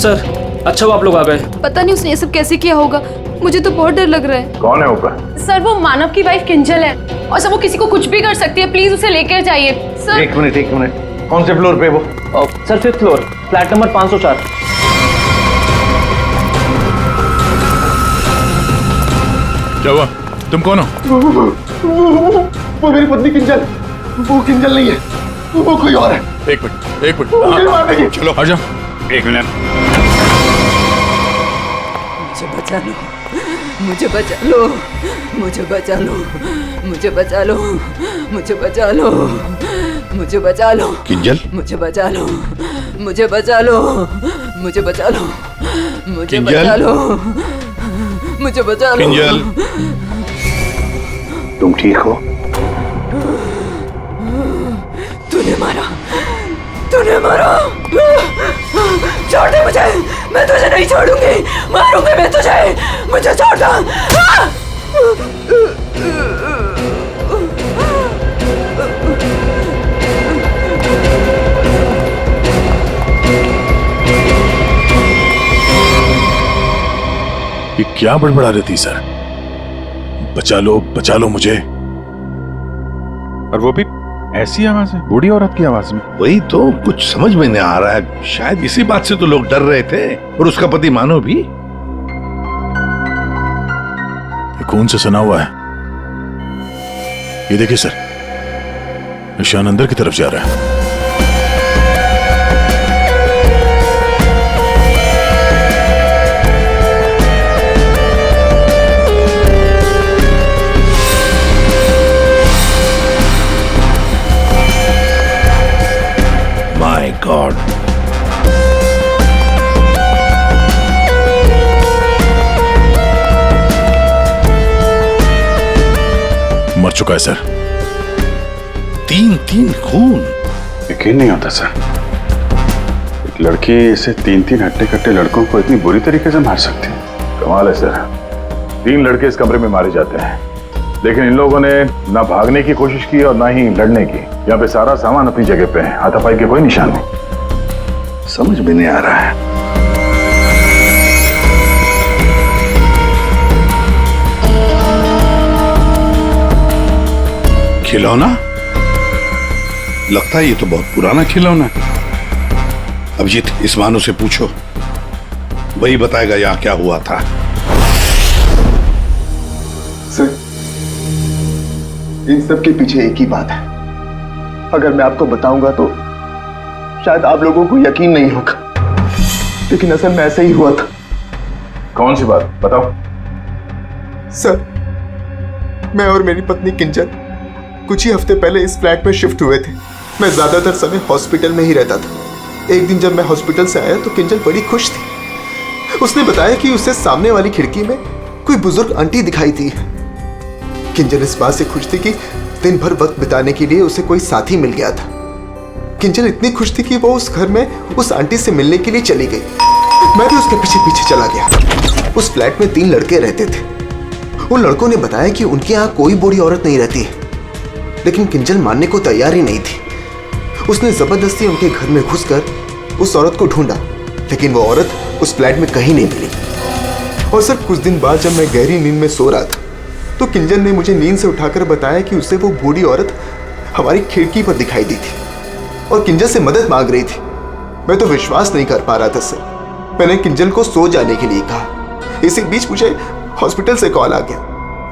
Sir अच्छा वो आप लोग आ गए। पता नहीं उसने ये सब कैसे किया होगा, मुझे तो बहुत डर लग रहा है। कौन है ऊपर? सर वो मानव की वाइफ किंजल है और सर वो किसी को कुछ भी कर सकती है, प्लीज उसे लेकर जाइए सर। एक मिनट कौन से फ्लोर पे वो? Sir 5th floor, flat number 504। क्या हुआ? तुम कौन हो? वो मेरी पत्नी किंजल। वो किंजल नहीं है, वो कोई और है। एक मिनट चलो आ जाओ। एक मिनट। मुझे बचा लो, मुझे बचा लो, मुझे बचा लो, मुझे बचा लो, मुझे बचा लो किंजल, मुझे बचा लो, मुझे बचा लो, मुझे बचा लो, मुझे बचा लो, मुझे बचा लो। किंजल तुम ठीक हो? तूने मारा, तूने मारा। छोड़ दे मुझे, मैं तुझे नहीं छोड़ूंगी, मारूंगी मैं तुझे, मुझे छोड़ दो। ये क्या बड़बड़ा रही थी सर? बचा लो मुझे। और वो भी ऐसी आवाज है, बूढ़ी औरत की आवाज में। वही तो कुछ समझ में नहीं आ रहा है। शायद इसी बात से तो लोग डर रहे थे, और उसका पति मानव भी। ये खून से सना हुआ है। ये देखिए सर, निशान अंदर की तरफ जा रहा है। My God. मर चुका है सर। 3 खून। यकीन नहीं होता सर, एक लड़की ऐसे 3 हट्टे कट्टे लड़कों को इतनी बुरी तरीके से मार सकती है। कमाल है सर, 3 लड़के इस कमरे में मारे जाते हैं, लेकिन इन लोगों ने ना भागने की कोशिश की और ना ही लड़ने की। यहाँ पे सारा सामान अपनी जगह पे है, हाथापाई के कोई निशान नहीं। समझ में नहीं आ रहा है। खिलौना? लगता है ये तो बहुत पुराना खिलौना है। अभिजीत, इस मानो से पूछो, वही बताएगा यहाँ क्या हुआ था। सर, इन सब के पीछे एक ही बात है। अगर मैं आपको बताऊंगा तो शायद आप लोगों को यकीन नहीं होगा, लेकिन असल में ऐसा ही हुआ था। कौन सी बात बताओ? सर, मैं और मेरी पत्नी किंजल कुछ ही हफ्ते पहले इस फ्लैट में शिफ्ट हुए थे। मैं ज्यादातर समय हॉस्पिटल में ही रहता था। एक दिन जब मैं हॉस्पिटल से आया तो किंजल बड़ी खुश थी। उसने बताया कि उसे सामने वाली खिड़की में कोई बुजुर्ग आंटी दिखाई थी। किंजल इस बात से खुश थी कि दिन भर वक्त बिताने के लिए उसे कोई साथी मिल गया था। किंजल इतनी खुश थी कि वो उस घर में उस आंटी से मिलने के लिए चली गई। मैं भी उसके पीछे पीछे चला गया। उस फ्लैट में 3 लड़के रहते थे। उन लड़कों ने बताया कि उनके यहाँ कोई बूढ़ी औरत नहीं रहती है, लेकिन किंजल मानने को तैयार ही नहीं थी। उसने जबरदस्ती उनके घर में घुसकर उस औरत को ढूंढा, लेकिन वो औरत उस फ्लैट में कहीं नहीं मिली। और सर, कुछ दिन बाद जब मैं गहरी नींद में सो रहा था तो किंजल ने मुझे नींद से उठाकर बताया कि उसे वो बूढ़ी औरत हमारी खिड़की पर दिखाई दी थी और किंजल से मदद मांग रही थी। मैं तो विश्वास नहीं कर पा रहा था सर। मैंने किंजल को सो जाने के लिए कहा। इसी बीच मुझे हॉस्पिटल से कॉल आ गया।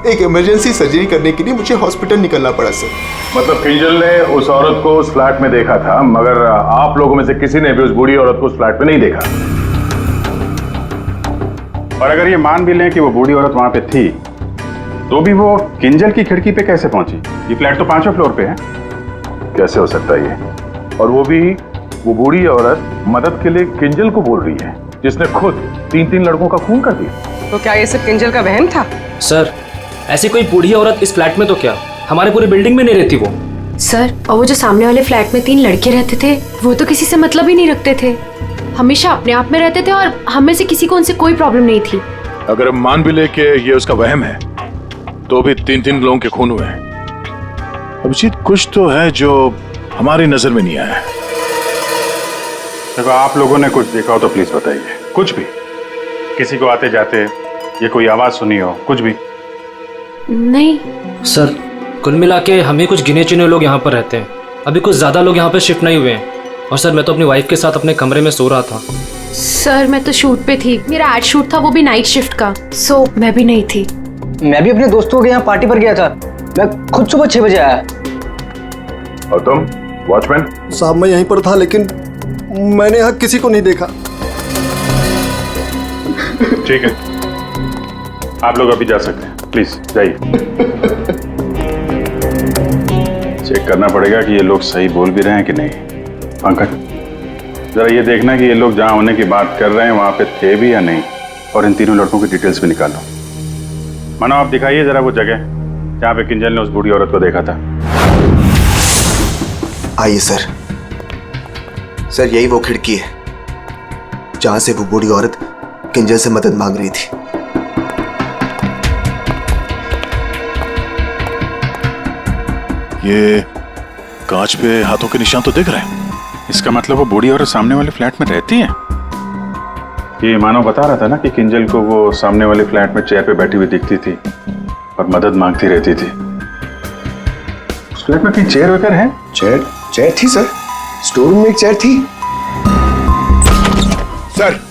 एक इमरजेंसी सर्जरी करने के लिए मुझे हॉस्पिटल निकलना पड़ा सर। मतलब किंजल ने उस औरत को उस फ्लैट में देखा था, मगर आप लोगों में से किसी ने भी उस बूढ़ी औरत को उस फ्लैट में नहीं देखा। और अगर ये मान भी लें कि वो बूढ़ी औरत वहां पे थी, तो भी वो किंजल की खिड़की पे कैसे पहुंची? ये फ्लैट तो 5वें फ्लोर पे है। कैसे हो सकता है ये? और वो भी वो बूढ़ी औरत मदद के लिए किंजल को बोल रही है, जिसने खुद 3 लड़कों का खून कर दिया। तो क्या ये सब किंजल का वहम था? सर ऐसी कोई बूढ़ी औरत इस फ्लैट में तो क्या, हमारे पूरी बिल्डिंग में नहीं रहती वो। सर, और वो जो सामने वाले फ्लैट में 3 लड़के रहते थे, वो तो किसी से मतलब ही नहीं रखते थे। हमेशा अपने आप में रहते थे और हम में से किसी को उनसे कोई प्रॉब्लम नहीं थी। अगर हम मान भी ले कि ये उसका वहम है, तो भी 3 लोगों के खून हुए हैं। अभिजीत, कुछ तो है जो हमारी नजर में नहीं आया है। देखो, आप लोगों ने कुछ देखा हो तो प्लीज बताइए। कुछ भी, किसी को आते जाते ये कोई आवाज सुनी हो, कुछ भी? नहीं सर कुल मिला के हम ही कुछ गिने चुने लोग यहाँ पर रहते हैं। अभी कुछ ज़्यादा लोग यहाँ पर शिफ्ट नहीं हुए हैं। और सर मैं तो अपनी वाइफ के साथ अपने कमरे में सो रहा था। सर मैं तो शूट पे थी, मेरा एड शूट था, वो भी नाइट शिफ्ट का, सो मैं भी नहीं थी। मैं भी अपने दोस्तों के यहाँ पार्टी पर गया था, मैं खुद सुबह 6 बजे आया। और तुम वॉचमैन? साहब मैं यहीं पर था, लेकिन मैंने यहाँ किसी को नहीं देखा। ठीक है, आप लोग अभी जा सकते हैं, प्लीज जाइए। चेक करना पड़ेगा कि ये लोग सही बोल भी रहे हैं कि नहीं। पंकज, जरा ये देखना कि ये लोग जहां होने की बात कर रहे हैं वहां पे थे भी या नहीं, और इन तीनों लड़कों की डिटेल्स भी निकालो। मानो आप दिखाइए जरा वो जगह जहां पे किंजल ने उस बूढ़ी औरत को देखा था। आइए सर। सर यही वो खिड़की है जहां से वो बूढ़ी औरत किंजल से मदद मांग रही थी। ये कांच पे हाथों के निशान तो दिख रहे हैं। इसका मतलब वो बूढ़ी औरत सामने वाले फ्लैट में रहती है। ये मानव बता रहा था ना कि किंजल को वो सामने वाले फ्लैट में चेयर पे बैठी हुई दिखती थी और मदद मांगती रहती थी। उस फ्लैट में कहीं चेयर वगैरह है? चेयर थी सर, स्टोर रूम में एक चेयर थी। सर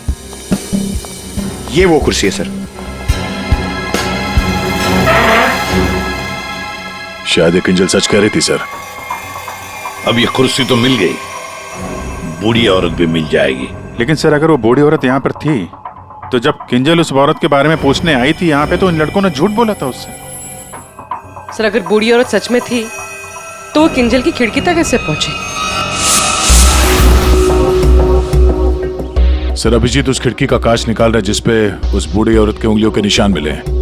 ये वो कुर्सी है सर। शायद ये किंजल सच कह रही थी सर। अब ये कुर्सी तो मिल गई, बूढ़ी औरत भी मिल जाएगी। लेकिन सर अगर वो बूढ़ी औरत यहाँ पर थी तो जब किंजल उस औरत के बारे में पूछने आई थी यहाँ पे तो इन लड़कों ने झूठ बोला था उससे। सर अगर बूढ़ी औरत सच में थी तो वो किंजल की खिड़की तक कैसे पहुंची? सर अभिजीत उस खिड़की का कांच निकाल रहा है जिसपे उस बूढ़ी औरत के उंगलियों के निशान मिले हैं।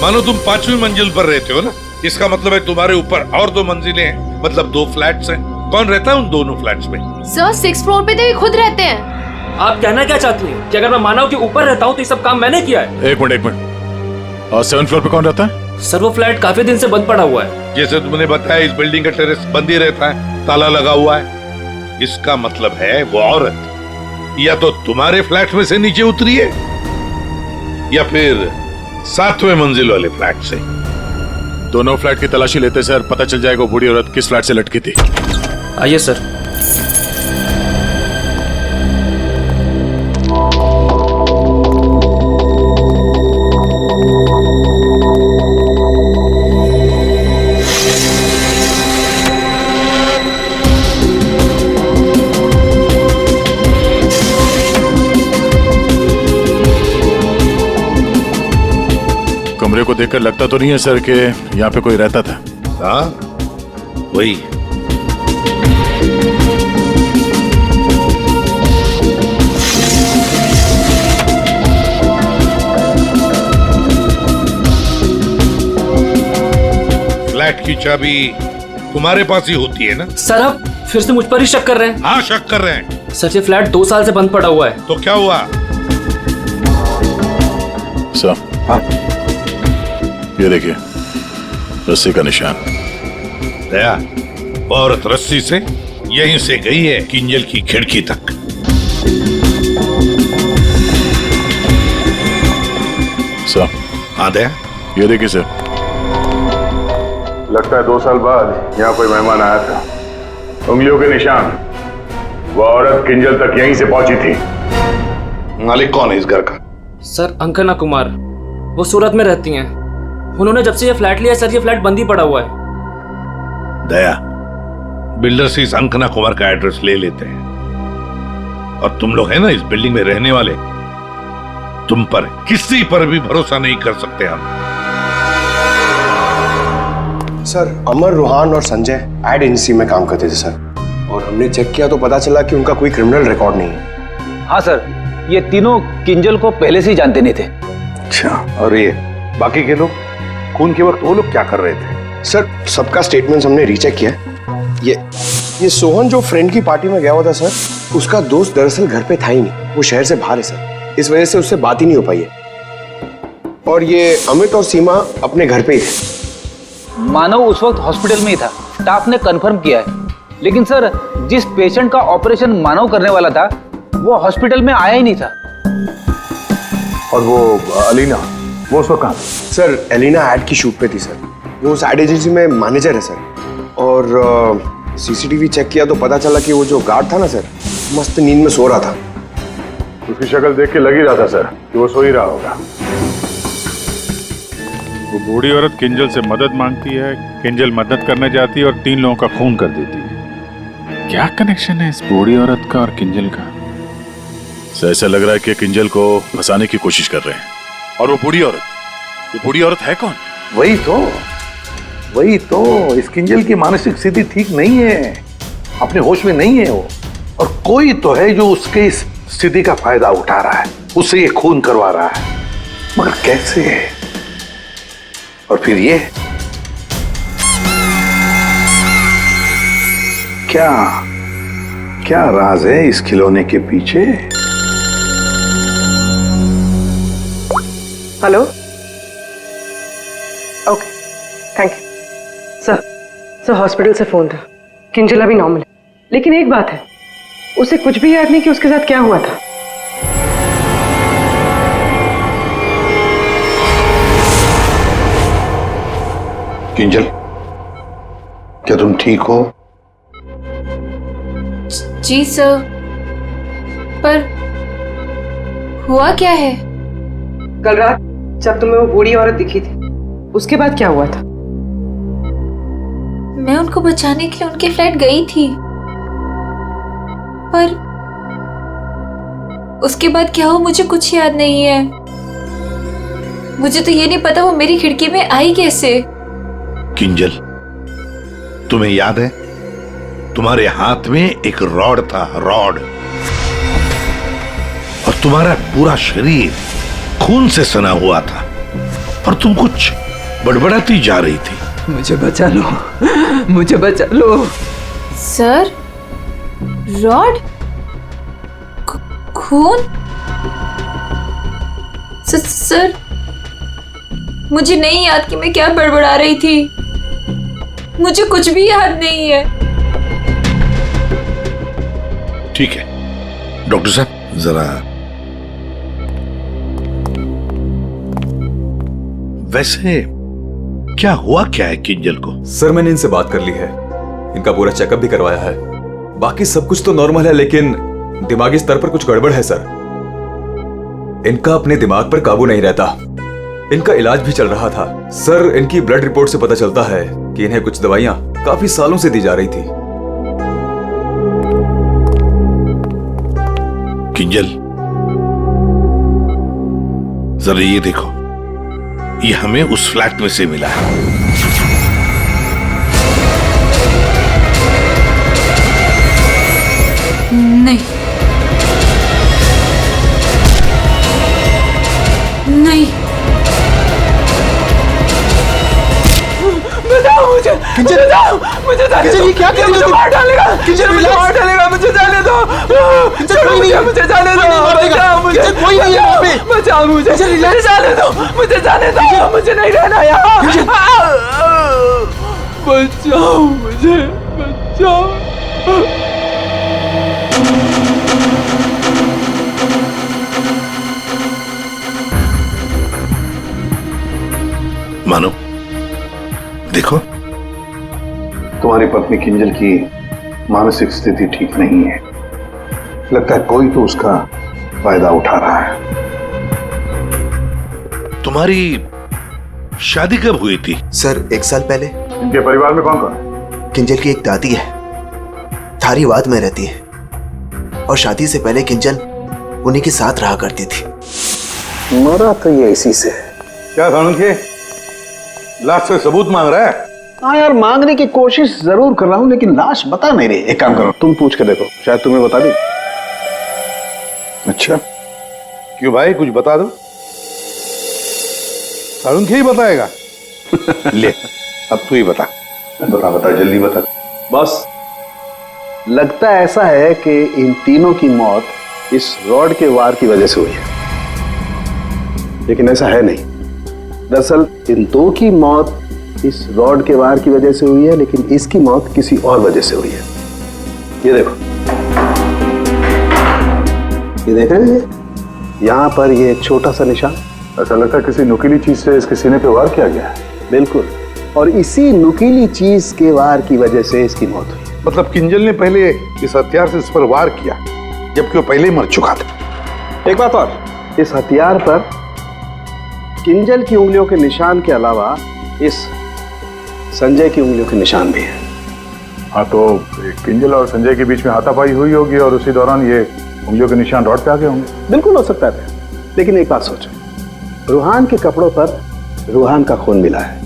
मानो तुम 5वीं मंजिल पर रहते हो ना, इसका मतलब है तुम्हारे ऊपर और 2 मंजिलें हैं, मतलब 2 फ्लैट्स हैं। कौन रहता है उन दोनों फ्लैट्स में? सर 6th फ्लोर पे तो ये खुद रहते हैं। आप कहना क्या चाहती हैं कि अगर मैं मानव के ऊपर रहता हूँ तो ये सब काम मैंने किया है? एक मिनट। और 7th फ्लोर पे कौन रहता है? सर वो फ्लैट काफी दिन से बंद पड़ा हुआ है। जैसे तुमने बताया इस बिल्डिंग का टेरेस बंद ही रहता है, ताला लगा हुआ है। इसका मतलब है वो औरत या तो तुम्हारे फ्लैट में से नीचे उतरी है या फिर 7वें मंजिल वाले फ्लैट से। दोनों फ्लैट की तलाशी लेते सर, पता चल जाएगा बूढ़ी औरत किस फ्लैट से लटकी थी। आइए सर। कमरे को देखकर लगता तो नहीं है सर कि यहाँ पे कोई रहता था। हाँ वही। फ्लैट की चाबी तुम्हारे पास ही होती है ना? सर आप फिर से मुझ पर ही शक कर रहे हैं? हाँ शक कर रहे हैं। सर ये फ्लैट 2 साल से बंद पड़ा हुआ है। तो क्या हुआ? सर ये देखिए रस्सी का निशान। दया, औरत रस्सी से यहीं से गई है किंजल की खिड़की तक। सर हाँ दया, ये देखिए सर। लगता है 2 साल बाद यहाँ कोई मेहमान आया था। उंगलियों के निशान, वो औरत किंजल तक यहीं से पहुंची थी। मालिक कौन है इस घर का? सर अंकना कुमार, वो सूरत में रहती हैं। उन्होंने जब से ये फ्लैट लिया सर ये फ्लैट बंद ही पड़ा हुआ है। दया, बिल्डर से इस अंकना कुमार का एड्रेस ले लेते हैं। और तुम लोग है ना इस बिल्डिंग में रहने वाले, तुम पर किसी पर भी भरोसा नहीं कर सकते हम। सर अमर, रोहान और संजय एड एजेंसी में काम करते थे सर, और हमने चेक किया तो पता चला कि उनका कोई क्रिमिनल रिकॉर्ड नहीं है। हाँ सर, ये तीनों किंजल को पहले से ही जानते नहीं थे। अच्छा, और ये बाकी के लोग, खून के वक्त वो लोग क्या कर रहे थे? सर सबका स्टेटमेंट्स हमने रीचेक किया। ये सोहन जो फ्रेंड की पार्टी में गया हुआ था सर, उसका दोस्त दरअसल घर पे था ही नहीं, वो शहर से बाहर है सर, इस वजह से उससे बात ही नहीं हो पाई है। और ये अमित और सीमा अपने घर पे ही थे। मानव उस वक्त हॉस्पिटल में ही था, स्टाफ ने कंफर्म किया है। लेकिन सर, जिस पेशेंट का ऑपरेशन मानव करने वाला था वो हॉस्पिटल में आया ही नहीं था। और वो अलीना, वो उस वक्त कहाँ? सर एलिना एड की शूट पे थी सर, वो उस एड एजेंसी में मैनेजर है सर। और सीसीटीवी चेक किया तो पता चला कि वो जो गार्ड था ना सर, मस्त नींद में सो रहा था। उसकी शक्ल देख के लग ही रहा था सर कि वो सो ही रहा होगा। वो बूढ़ी औरत किंजल से मदद मांगती है, किंजल मदद करने जाती है और 3 लोगों का खून कर देती है। क्या कनेक्शन है इस बूढ़ी औरत का और किंजल का? ऐसा लग रहा है कि किंजल को फंसाने की कोशिश कर रहे हैं। और वो बूढ़ी औरत है कौन? वही तो इस किंजल की मानसिक स्थिति ठीक नहीं है, अपने होश में नहीं है वो, और कोई तो है जो उसके इस स्थिति का फायदा उठा रहा है, उससे ये खून करवा रहा है, मगर कैसे? और फिर ये क्या राज है इस खिलौने के पीछे? Hello, okay, thank you. Sir hospital से फोन था, किंजल अभी नॉर्मल है, लेकिन एक बात है, उसे कुछ भी याद नहीं कि उसके साथ क्या हुआ था। किंजल, क्या तुम ठीक हो? जी सर, पर हुआ क्या है? कल रात जब तुम्हें वो बूढ़ी औरत दिखी थी, उसके बाद क्या हुआ था? मैं उनको बचाने के लिए उनके फ्लैट गई थी, पर उसके बाद क्या हुआ मुझे कुछ याद नहीं है। मुझे तो ये नहीं पता वो मेरी खिड़की में आई कैसे। किंजल, तुम्हें याद है तुम्हारे हाथ में एक रॉड था, रॉड, और तुम्हारा पूरा शरीर खून से सना हुआ था, और तुम कुछ बड़बड़ाती जा रही थी। मुझे बचा लो, मुझे बचा लो। सर, रॉड, खून? सर, मुझे नहीं याद कि मैं क्या बड़बड़ा रही थी, मुझे कुछ भी याद नहीं है। ठीक है डॉक्टर साहब, जरा वैसे क्या हुआ क्या है किंजल को? सर मैंने इनसे बात कर ली है, इनका पूरा चेकअप भी करवाया है, बाकी सब कुछ तो नॉर्मल है, लेकिन दिमागी स्तर पर कुछ गड़बड़ है सर। इनका अपने दिमाग पर काबू नहीं रहता। इनका इलाज भी चल रहा था सर। इनकी ब्लड रिपोर्ट से पता चलता है कि इन्हें कुछ दवाइयां काफी सालों से दी जा रही थी। किंजल, जरा ये देखो, ये हमें उस फ्लैट में से मिला है। नहीं, नहीं, बताओ मुझे, मुझे जाने दो। क्या कर रही हो? मार डालेगा, मुझे मार डालेगा, मुझे जाने दो, मुझे जाने दो, बचाओ मुझे, कोई नहीं है वहाँ पे, बचाओ मुझे, जाने दो, मुझे जाने दो, मुझे नहीं रहना यहाँ, बचाओ मुझे, बचाओ। मानो, देखो, तुम्हारी पत्नी किंजल की मानसिक स्थिति ठीक नहीं है, लगता है कोई तो उसका फायदा उठा रहा है। तुम्हारी शादी कब हुई थी? सर 1 साल पहले। इनके परिवार में कौन कौन है? किंजल की एक दादी है, धारीवाद में रहती है, और शादी से पहले किंजल उन्हीं के साथ रहा करती थी। मरा तो ये इसी से। क्या सानुखे, लास्ट से सबूत मांग रहा है? हाँ यार, मांगने की कोशिश जरूर कर रहा हूँ, लेकिन लाश बता नहीं रही। एक काम करो, तुम पूछ के देखो, शायद तुम्हें बता दी। अच्छा, क्यों भाई, कुछ बता दो। सारुण क्या ही बताएगा? ले, अब तू ही बता। बता बता, जल्दी बता। बस लगता ऐसा है कि इन तीनों की मौत इस रॉड के वार की वजह से हुई है, लेकिन ऐसा है नहीं। दरअसल इन दो की मौत इस रॉड के वार की वजह से हुई है, लेकिन इसकी मौत किसी और वजह से हुई है। ये देखो, ये देख रहे हैं, यहाँ पर ये छोटा सा निशान। ऐसा लगता है किसी नुकीली चीज से इसके सीने पे वार किया गया है। बिल्कुल, और इसी नुकीली चीज के वार की वजह से इसकी मौत हुई। मतलब किंजल ने पहले इस हथियार से इस पर वार किया, जबकि वो पहले ही मर चुका था। एक बात और, इस हथियार पर किंजल की उंगलियों के निशान के अलावा इस संजय की उंगलियों के निशान भी हैं। हाँ, तो किंजल और संजय के बीच में हाथापाई हुई होगी और उसी दौरान ये उंगलियों के निशान रॉड पे आ गए होंगे। बिल्कुल हो सकता है, लेकिन एक बात सोचो, रूहान के कपड़ों पर रूहान का खून मिला है,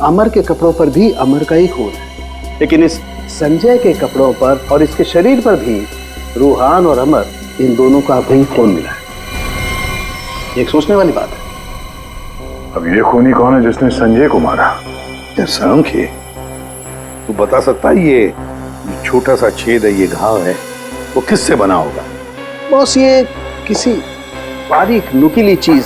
अमर के कपड़ों पर भी अमर का ही खून है, लेकिन इस संजय के कपड़ों पर और इसके शरीर पर भी रूहान और अमर, इन दोनों का भी खून मिला है। एक सोचने वाली बात है। अब ये खूनी कौन है जिसने संजय को मारा? सारुण के, तू बता सकता है ये छोटा सा छेद है, ये घाव है, वो किससे बना होगा? बॉस, ये किसी बारीक नुकीली चीज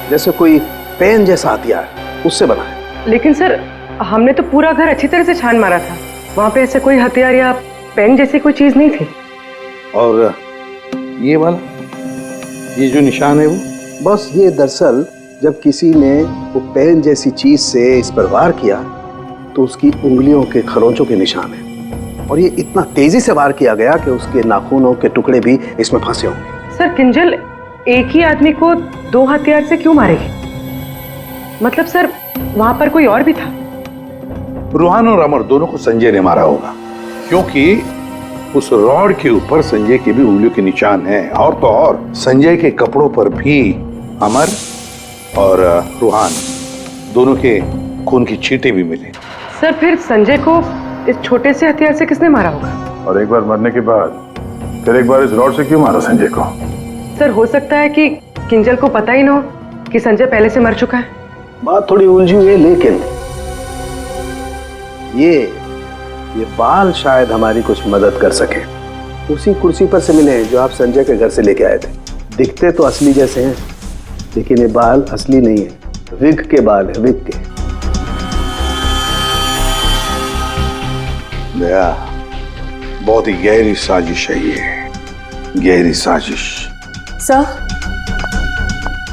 जैसे कोई पेन जैसा हथियार, उससे बना है। लेकिन सर, हमने तो पूरा घर अच्छी तरह से छान मारा था, वहां पे ऐसे कोई हथियार या पेन जैसी कोई चीज नहीं थी। और ये वाला, ये जो निशान है वो? बस ये दरअसल जब किसी ने वो पेन जैसी चीज से इस पर वार किया तो उसकी उंगलियों के खरोंचों के निशान है, और ये इतना तेजी से वार किया गया कि उसके नाखूनों के टुकड़े भी इसमें फंसे होंगे। सर, किंजल एक ही आदमी को दो हथियार से क्यों मारेगी? मतलब सर, वहां पर कोई और भी था? रूहान और अमर दोनों को संजय ने मारा होगा, क्योंकि उस रॉड के ऊपर संजय के भी उंगलियों के निशान हैं, और तो और संजय के कपड़ों पर भी अमर और रूहान दोनों के खून की छींटे भी मिले। सर, फिर संजय को इस छोटे से हथियार से किसने मारा होगा? और एक बार मरने के बाद फिर एक बार इस रॉड से क्यों मारा संजय को? सर, हो सकता है कि किंजल को पता ही ना हो कि संजय पहले से मर चुका है। बात थोड़ी उलझी हुई है, लेकिन ये बाल शायद हमारी कुछ मदद कर सके। उसी कुर्सी पर से मिले हैं जो आप संजय के घर से लेके आए थे। दिखते तो असली जैसे हैं, लेकिन ये बाल असली नहीं है, विग के बाल है, विग के। दया, बहुत ही गहरी साजिश है ये, गहरी साजिश। सर,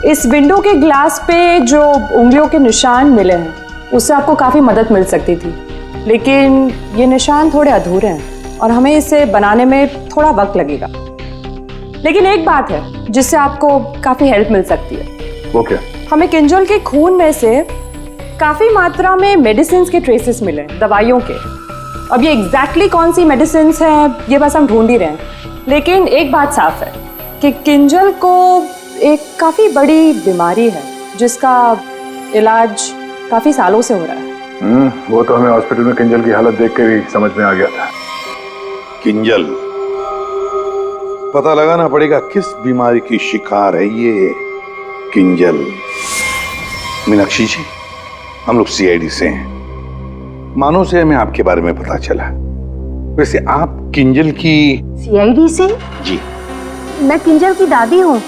इस विंडो के ग्लास पे जो उंगलियों के निशान मिले हैं, उससे आपको काफी मदद मिल सकती थी, लेकिन ये निशान थोड़े अधूरे हैं और हमें इसे बनाने में थोड़ा वक्त लगेगा। लेकिन एक बात है जिससे आपको काफी हेल्प मिल सकती है। वो क्या? हमें किंजल के खून में से काफी मात्रा में मेडिसिन के ट्रेसेस मिले, दवाइयों के। अब ये एग्जैक्टली कौन सी मेडिसिन हैं, ये बस हम ढूंढ ही रहे हैं। लेकिन एक बात साफ है कि किंजल को एक काफी बड़ी बीमारी है जिसका इलाज काफी सालों से हो रहा है। वो तो हमें हॉस्पिटल में किंजल की हालत देख कर ही समझ में आ गया था। किंजल, पता लगाना पड़ेगा किस बीमारी की शिकार है ये किंजल। मीनाक्षी जी, हम लोग सीआईडी से हैं, मानो से हमें आपके बारे में पता चला। वैसे आप किंजल की? सीआईडी से? जी। मैं किंजल की दादी हूँ।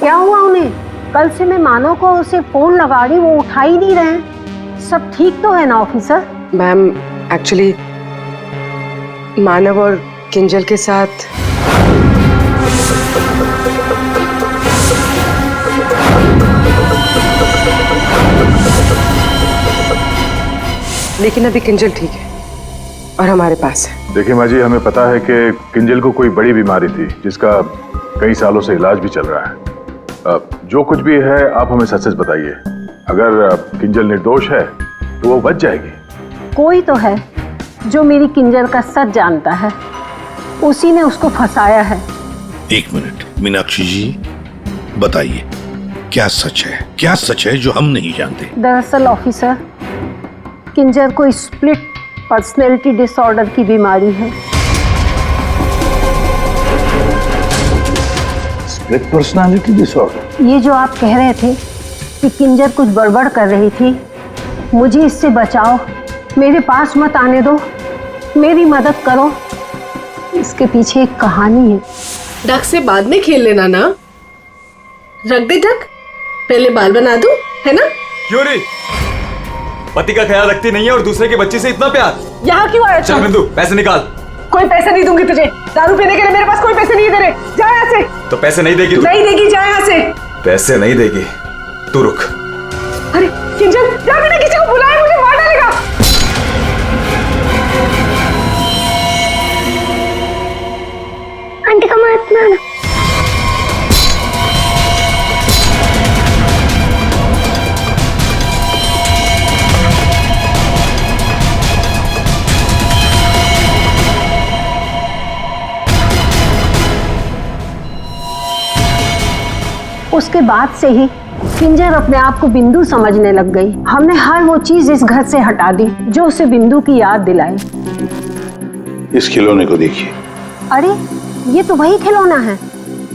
क्या हुआ उन्हें? कल से मैं मानव को उसे फोन लगा रही, वो उठा ही नहीं रहे। सब ठीक तो है ना ऑफिसर? मैम, एक्चुअली मानव और किंजल के साथ लेकिन अभी किंजल ठीक है और हमारे पास है। देखिए माँ जी, हमें पता है कि किंजल को कोई बड़ी बीमारी थी जिसका कई सालों से इलाज भी चल रहा है। जो कुछ भी है आप हमें सच सच बताइए। अगर किंजल निर्दोष है तो वो बच जाएगी। कोई तो है जो मेरी किंजल का सच जानता है, उसी ने उसको फंसाया है। एक मिनट मीनाक्षी जी, बताइए क्या सच है, क्या सच है जो हम नहीं जानते? दरअसल ऑफिसर, किंजर को स्प्लिट पर्सनैलिटी डिसऑर्डर की बीमारी है। Split personality disorder? ये जो आप कह रहे थे कि किंजर कुछ गड़बड़ कर रही थी, मुझे इससे बचाओ, मेरे पास मत आने दो, मेरी मदद करो, इसके पीछे एक कहानी है। डक से बाद में खेल लेना ना, रख दे डक, पहले बाल बना दूं, है ना? क्यों नहीं? पति का ख्याल रखती नहीं है और दूसरे के बच्चे से इतना प्यार। यहाँ क्यों आया? चल बिंदु, पैसे निकाल। कोई पैसे नहीं दूंगी तुझे, दारू पीने के लिए मेरे पास कोई पैसे नहीं दे रहे। जा यहाँ से। तो पैसे नहीं देगी? नहीं देगी, जा यहाँ से। पैसे नहीं देगी, तू रुक। अरे किंजल, यार मैंने किसी को बुलाया, मुझे मार डालेगा। आंटी का मत मारना। उसके बाद से ही किंजर अपने आप को बिंदु समझने लग गई। हमने हर वो चीज इस घर से हटा दी जो उसे बिंदु की याद दिलाए। इस खिलौने को देखिए। अरे ये तो वही खिलौना है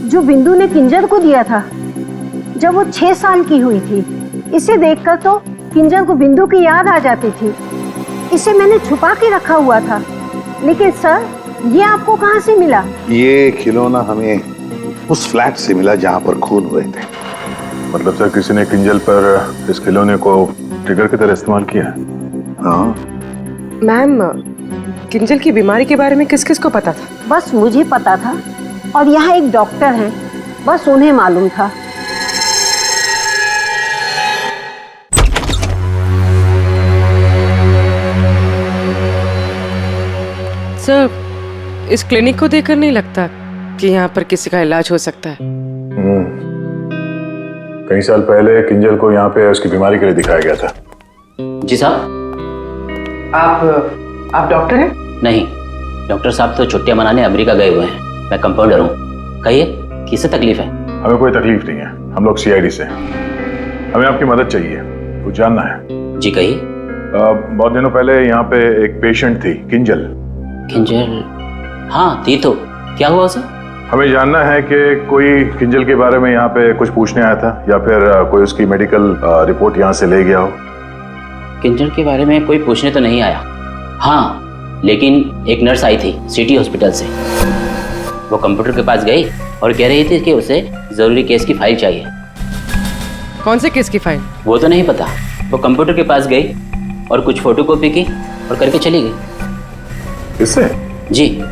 जो बिंदु ने किंजर को दिया था जब वो 6 साल की हुई थी। इसे देखकर तो किंजर को बिंदु की याद आ जाती थी। इसे मैंने छुपा के रखा हुआ था। लेकिन सर, ये आपको कहाँ से मिला? ये खिलौना हमें उस फ्लैट से मिला जहाँ पर खून हुए थे। मतलब सर, किसी ने किंजल पर इस खिलौने को ट्रिगर की तरह इस्तेमाल किया? हाँ मैम, किंजल की बीमारी के बारे में किस किस को पता था? बस मुझे पता था और यहाँ एक डॉक्टर हैं, बस उन्हें मालूम था। सर, इस क्लिनिक को देखकर नहीं लगता कि यहाँ पर किसी का इलाज हो सकता है। कई साल पहले किंजल को यहाँ पे उसकी बीमारी के लिए दिखाया गया था। जी साहब। आप डॉक्टर हैं? नहीं, डॉक्टर साहब तो छुट्टियां मनाने अमेरिका गए हुए हैं। मैं कंपाउंडर हूँ। कहिए, किससे तकलीफ है? हमें कोई तकलीफ नहीं है, हम लोग CID से हैं। हमें आपकी मदद चाहिए, कुछ जानना है। जी कहिए। बहुत दिनों पहले यहाँ पे एक पेशेंट थी, किंजल। किंजल? हाँ थी तो, क्या हुआ उसे? हमें जानना है कि कोई किंजल के बारे में यहाँ पे कुछ पूछने आया था या फिर कोई उसकी मेडिकल रिपोर्ट यहाँ से ले गया हो। किंजल के बारे में कोई पूछने तो नहीं आया। हाँ, लेकिन एक नर्स आई थी सिटी हॉस्पिटल से। वो कंप्यूटर के पास गई और कह रही थी कि उसे जरूरी केस की फाइल चाहिए। कौन से केस की फाइल? वो तो नहीं पता। वो कंप्यूटर के पास गई और कुछ फोटोकॉपी की और करके चली गई। किससे? जी।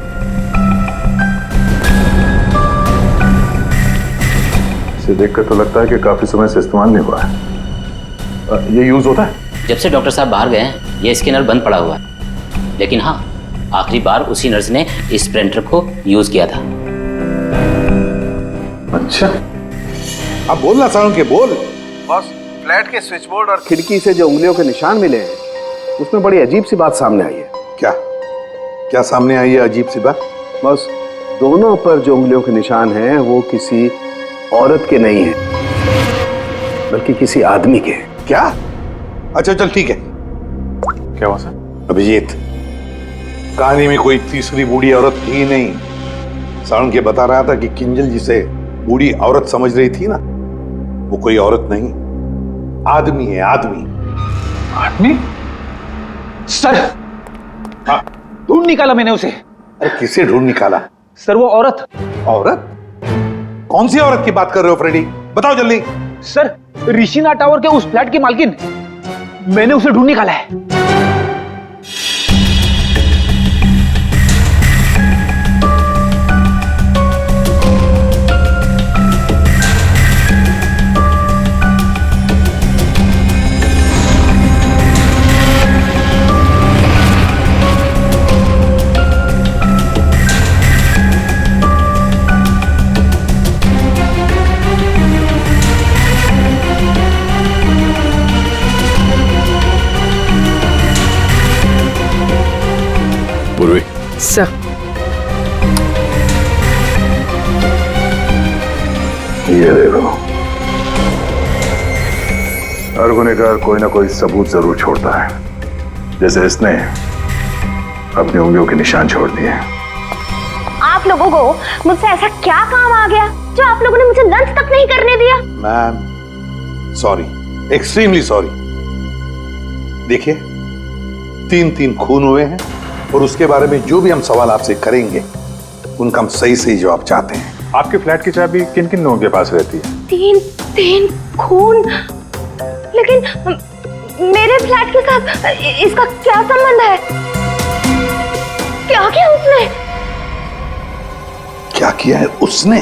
इसे देखकर तो लगता है कि काफी समय से इस्तेमाल नहीं हुआ है। ये यूज होता है? जब से डॉक्टर साहब बाहर गए हैं ये स्कैनर बंद पड़ा हुआ है। लेकिन हाँ, आखिरी बार उसी नर्स ने इस प्रिंटर को यूज किया था। अच्छा, अब बोलना साउंड के बोल। बस, फ्लैट के स्विच बोर्ड और खिड़की से जो उंगलियों के निशान मिले हैं उसमें बड़ी अजीब सी बात सामने आई है। क्या क्या सामने आई है अजीब सी बात? बस, दोनों पर जो उंगलियों के निशान हैं वो किसी औरत के नहीं हैं बल्कि किसी आदमी के। क्या? अच्छा चल ठीक है। क्या हुआ सर? अभिजीत, कहानी में कोई तीसरी बूढ़ी औरत थी ही नहीं। साउंड के बता रहा था कि किंजल जिसे बूढ़ी औरत समझ रही थी ना, वो कोई औरत नहीं, आदमी है। आदमी? आदमी? सर, हाँ, ढूंढ निकाला मैंने उसे। अरे किसे ढूंढ निकाला? सर, वो औरत। औरत? कौन सी औरत की बात कर रहे हो फ्रेडी? बताओ जल्दी। सर, ऋषिना टावर के उस फ्लैट की मालकिन, मैंने उसे ढूंढ निकाला है। पूर्वी, सर, ये देखो, हर गुनहगार कोई ना कोई सबूत जरूर छोड़ता है। जैसे इसने अपनी उंगलियों के निशान छोड़ दिए। आप लोगों को मुझसे ऐसा क्या काम आ गया जो आप लोगों ने मुझे लंच तक नहीं करने दिया? Ma'am sorry, extremely sorry. देखिए 3 खून हुए हैं और उसके बारे में जो भी हम सवाल आपसे करेंगे उनका हम सही सही जवाब चाहते हैं। आपके फ्लैट की चाबी किन किन लोगों के पास रहती है? 3 खून, लेकिन मेरे फ्लैट के साथ इसका क्या संबंध है? क्या किया उसने? क्या किया है उसने?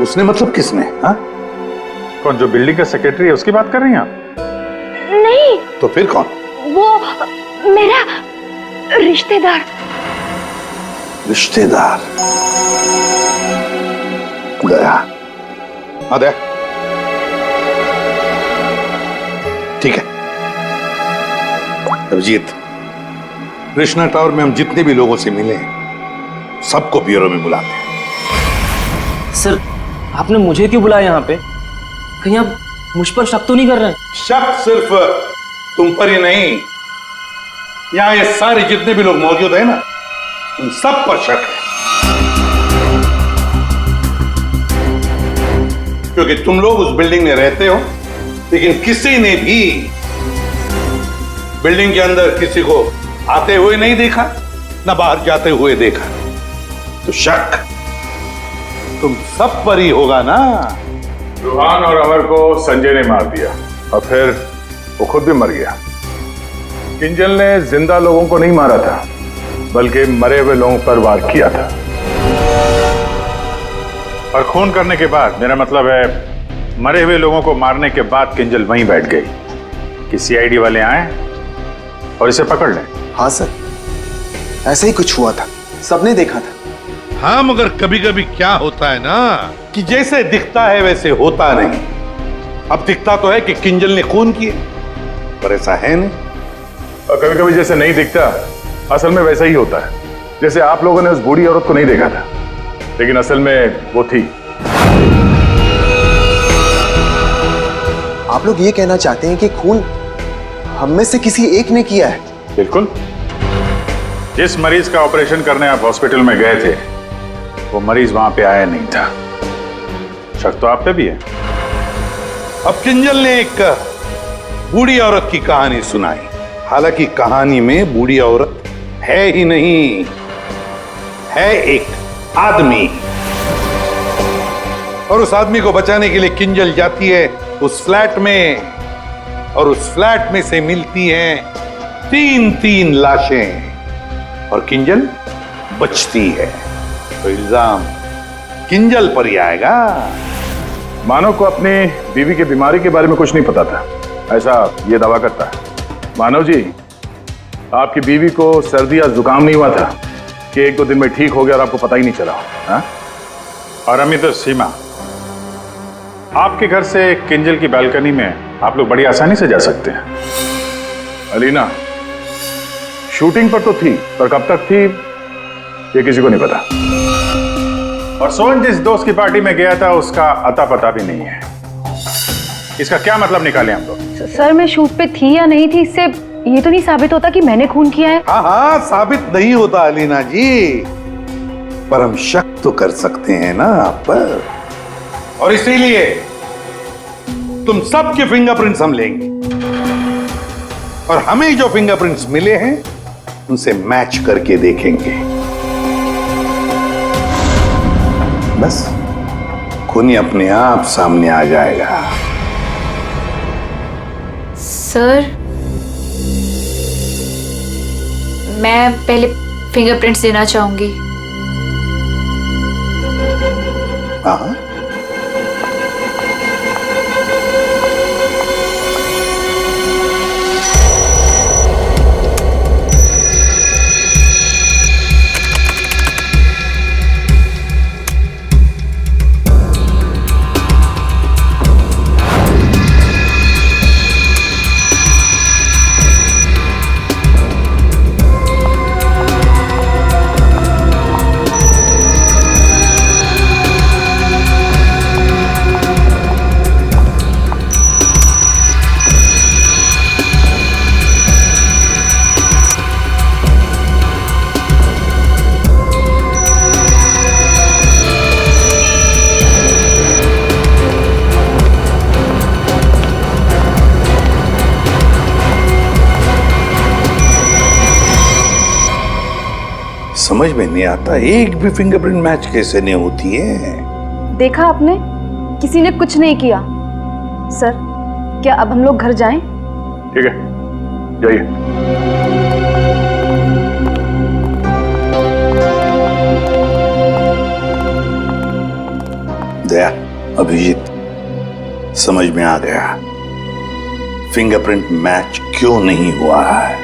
उसने मतलब किसने? हाँ? कौन, जो बिल्डिंग का सेक्रेटरी है उसकी बात कर रही हैं आप? नहीं। तो फिर कौन? वो मेरा रिश्तेदार। रिश्तेदार गया। अरे ठीक है अभिजीत, कृष्णा टावर में हम जितने भी लोगों से मिले सबको ब्यूरो में बुलाते हैं। सर आपने मुझे क्यों बुलाया यहाँ पे? कहीं आप मुझ पर शक तो नहीं कर रहे हैं? शक सिर्फ तुम पर ही नहीं, यहां ये सारे जितने भी लोग मौजूद हैं ना, उन सब पर शक है। क्योंकि तुम लोग उस बिल्डिंग में रहते हो, लेकिन किसी ने भी बिल्डिंग के अंदर किसी को आते हुए नहीं देखा, ना बाहर जाते हुए देखा। तो शक तुम सब पर ही होगा ना। रूहान और अमर को संजय ने मार दिया और फिर वो खुद भी मर गया। किंजल ने जिंदा लोगों को नहीं मारा था, बल्कि मरे हुए लोगों पर वार किया था। और खून करने के बाद, मेरा मतलब है मरे हुए लोगों को मारने के बाद किंजल वहीं बैठ गई कि सीआईडी वाले आए और इसे पकड़ लें। हाँ सर, ऐसे ही कुछ हुआ था, सबने देखा था। हाँ, मगर कभी कभी क्या होता है ना कि जैसे दिखता है वैसे होता नहीं। अब दिखता तो है कि किंजल ने खून किए, पर ऐसा है नहीं। और कभी कभी जैसे नहीं दिखता, असल में वैसा ही होता है। जैसे आप लोगों ने उस बूढ़ी औरत को नहीं देखा था, लेकिन असल में वो थी। आप लोग ये कहना चाहते हैं कि खून हम में से किसी एक ने किया है? बिल्कुल। जिस मरीज का ऑपरेशन करने आप हॉस्पिटल में गए थे, वो मरीज वहां पे आया नहीं था। शक तो आप पे भी है। अब किंजल ने एक बूढ़ी औरत की कहानी सुनाई। हालांकि कहानी में बूढ़ी औरत है ही नहीं, है एक आदमी। और उस आदमी को बचाने के लिए किंजल जाती है उस फ्लैट में, और उस फ्लैट में से मिलती हैं 3 लाशें, और किंजल बचती है। तो इल्जाम किंजल पर ही आएगा। मानव को अपनी बीवी की बीमारी के बारे में कुछ नहीं पता था, ऐसा ये दावा करता है। मानव जी, आपकी बीवी को सर्दी या जुकाम नहीं हुआ था कि 1-2 दिन में ठीक हो गया और आपको पता ही नहीं चला? हाँ? और अमित और सीमा, आपके घर से किंजल की बालकनी में आप लोग बड़ी आसानी से जा सकते हैं। अलीना शूटिंग पर तो थी, पर कब तक थी ये किसी को नहीं पता। और सोहन जिस दोस्त की पार्टी में गया था उसका अता पता भी नहीं है। इसका क्या मतलब निकाले हम लोग? सर मैं शूट पे थी या नहीं थी, इससे ये तो नहीं साबित होता कि मैंने खून किया है। हाँ, साबित नहीं होता अलीना जी, पर हम शक तो कर सकते हैं ना आप पर। और इसीलिए तुम सबके फिंगरप्रिंट्स हम लेंगे, और हमें जो फिंगरप्रिंट्स मिले हैं उनसे मैच करके देखेंगे। बस खूनी अपने आप सामने आ जाएगा। सर मैं पहले फिंगरप्रिंट्स देना चाहूंगी। हाँ, समझ में नहीं आता, एक भी फिंगरप्रिंट मैच कैसे नहीं होती है। देखा आपने, किसी ने कुछ नहीं किया। सर, क्या अब हम लोग घर जाएं? ठीक है, जाइए। दया, अभिजीत, समझ में आ गया फिंगरप्रिंट मैच क्यों नहीं हुआ है।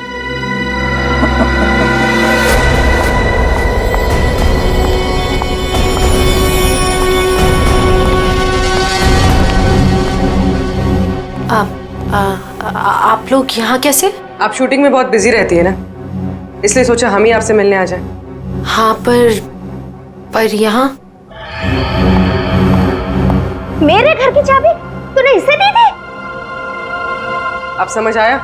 आप लोग यहाँ कैसे? आप शूटिंग में बहुत बिजी रहती है ना, इसलिए सोचा हम ही आपसे मिलने आ जाएं। हाँ, पर यहाँ मेरे घर की चाबी तूने इसे दी थी? अब समझ आया?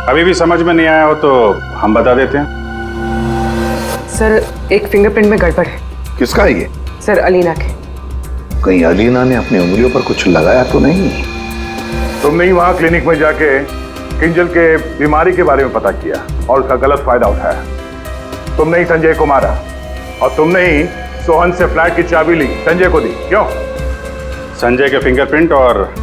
अभी भी समझ में नहीं आया हो तो हम बता देते हैं। सर, एक फिंगरप्रिंट में गड़बड़ है। किसका है ये? सर, अलीना के। कहीं अलीना ने अपनी उंगलियों पर कुछ लगाया तो नहीं? तुमने ही वहां क्लिनिक में जाके किंजल के बीमारी के बारे में पता किया और उसका गलत फायदा उठाया। तुमने ही संजय को मारा और तुमने ही सोहन से फ्लैट की चाबी ली, संजय को दी। क्यों? संजय के फिंगरप्रिंट और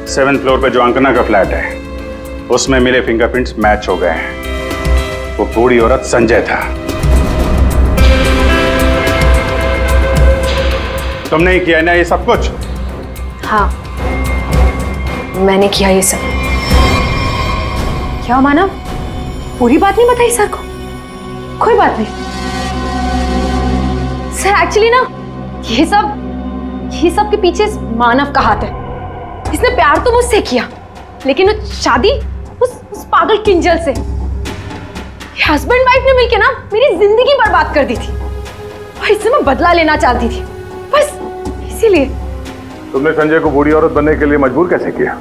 7th फ्लोर पे जो अंकना का फ्लैट है उसमें मिले फिंगरप्रिंट्स मैच हो गए हैं। वो बूढ़ी औरत संजय था। तुमने ही किया ना ये सब कुछ? हाँ, मैंने किया ये सब। क्या मानव, पूरी बात नहीं बताई सर को? कोई बात नहीं सर, एक्चुअली ना ये सब के पीछे मानव का हाथ है। इसने प्यार तो मुझसे किया, लेकिन वो शादी उस पागल किंजल से। हस्बैंड वाइफ ने मिलकर ना मेरी जिंदगी बर्बाद कर दी थी और इससे मैं बदला लेना चाहती थी, बस इसीलिए। तुमने संजय को बूढ़ी औरत बनने के लिए मजबूर कैसे किया?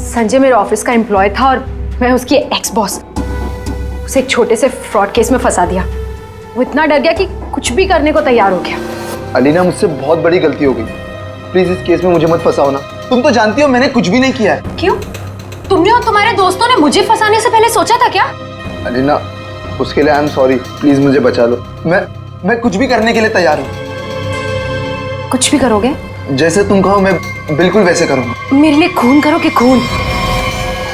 संजय मेरे ऑफिस का एम्प्लॉय था और मैं उसकी एक्स बॉस। उसे एक छोटे से फ्रॉड केस में फंसा दिया। वो इतना डर गया कि कुछ भी करने को तैयार हो गया। अलीना, मुझसे बहुत बड़ी गलती हो गई, प्लीज इस केस में मुझे मत फंसाओ ना। तुम तो जानती हो मैंने कुछ भी नहीं किया है। क्यों? तुमने और तुम्हारे दोस्तों ने मुझे फंसाने से पहले सोचा था क्या? अलीना, उसके लिए आई एम सॉरी, प्लीज मुझे बचा लो। मैं कुछ भी करने के लिए तैयार हूँ। कुछ भी करोगे? जैसे तुम कहो मैं बिल्कुल वैसे करूँगा। मेरे लिए खून करोगे? खून?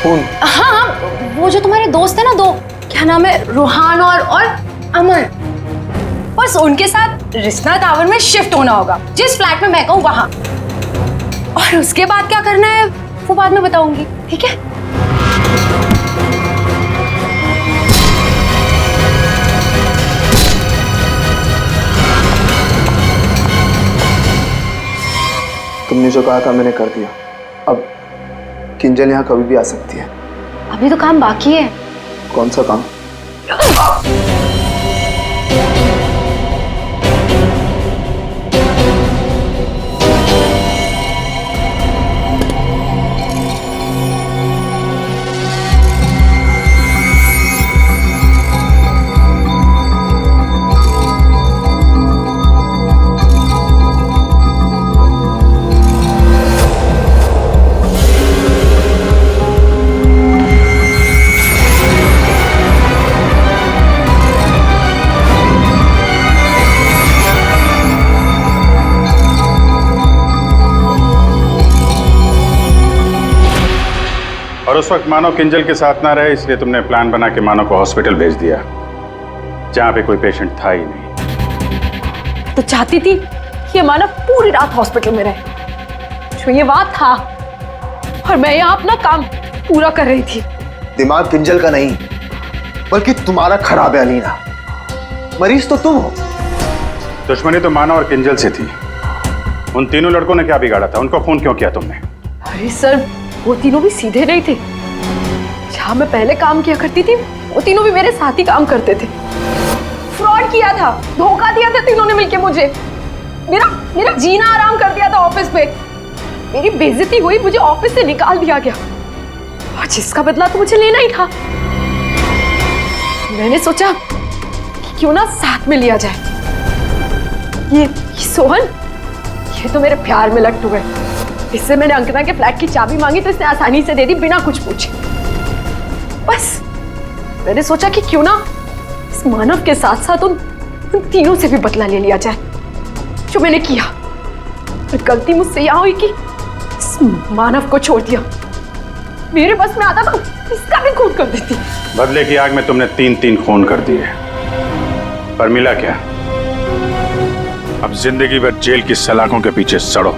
खून? हाँ, वो जो तुम्हारे दोस्त है ना, दो, क्या नाम है, रूहान और अमर, बस उनके साथ रिश्ता टावर में शिफ्ट होना होगा, जिस फ्लैट में मैं कहूँ वहां। और उसके बाद क्या करना है वो बाद में बताऊंगी, ठीक है? तुमने जो कहा था मैंने कर दिया। अब किंजल यहाँ कभी भी आ सकती है। अभी तो काम बाकी है। कौन सा काम? और उस वक्त मानो किंजल के साथ ना रहे, इसलिए तुमने प्लान बना के मानो को हॉस्पिटल भेज दिया जहां पे कोई पेशेंट था ही नहीं। तो चाहती थी कि मानव पूरी रात हॉस्पिटल में रहे, जो ये बात था, और मैं यहाँ अपना काम पूरा कर रही थी। दिमाग किंजल का नहीं बल्कि तुम्हारा खराब है अलीना। मरीज तो तुम हो। दुश्मनी तो मानो और किंजल से थी। उन तीनों लड़कों ने क्या बिगाड़ा था? उनको खून क्यों किया तुमने? अरे सर, वो तीनों भी सीधे नहीं थे। जहां मैं पहले काम किया करती थी वो तीनों भी मेरे साथ ही काम करते थे। फ्रॉड किया था, धोखा दिया था तीनों ने मिलके मुझे। मेरा जीना आराम कर दिया था ऑफिस पे। मेरी बेइज्जती हुई, मुझे ऑफिस से निकाल दिया गया, और जिसका बदला तो मुझे लेना ही था। मैंने सोचा कि क्यों ना साथ में लिया जाए। ये सोहन, ये तो मेरे प्यार में लट्टू है। इससे मैंने अंकना के फ्लैट की चाबी मांगी तो इसने आसानी से दे दी, बिना कुछ पूछे। बस मैंने सोचा कि क्यों ना इस मानव के साथ साथ उन तीनों से भी बदला ले लिया जाए जो मैंने किया। और गलती मुझसे यह हुई कि इस मानव को छोड़ दिया। मेरे बस में आता तो इसका भी खून कर देती। बदले की आग में तुमने 3 खून कर दिए, पर मिला क्या? अब जिंदगी भर जेल की सलाखों के पीछे सड़ो।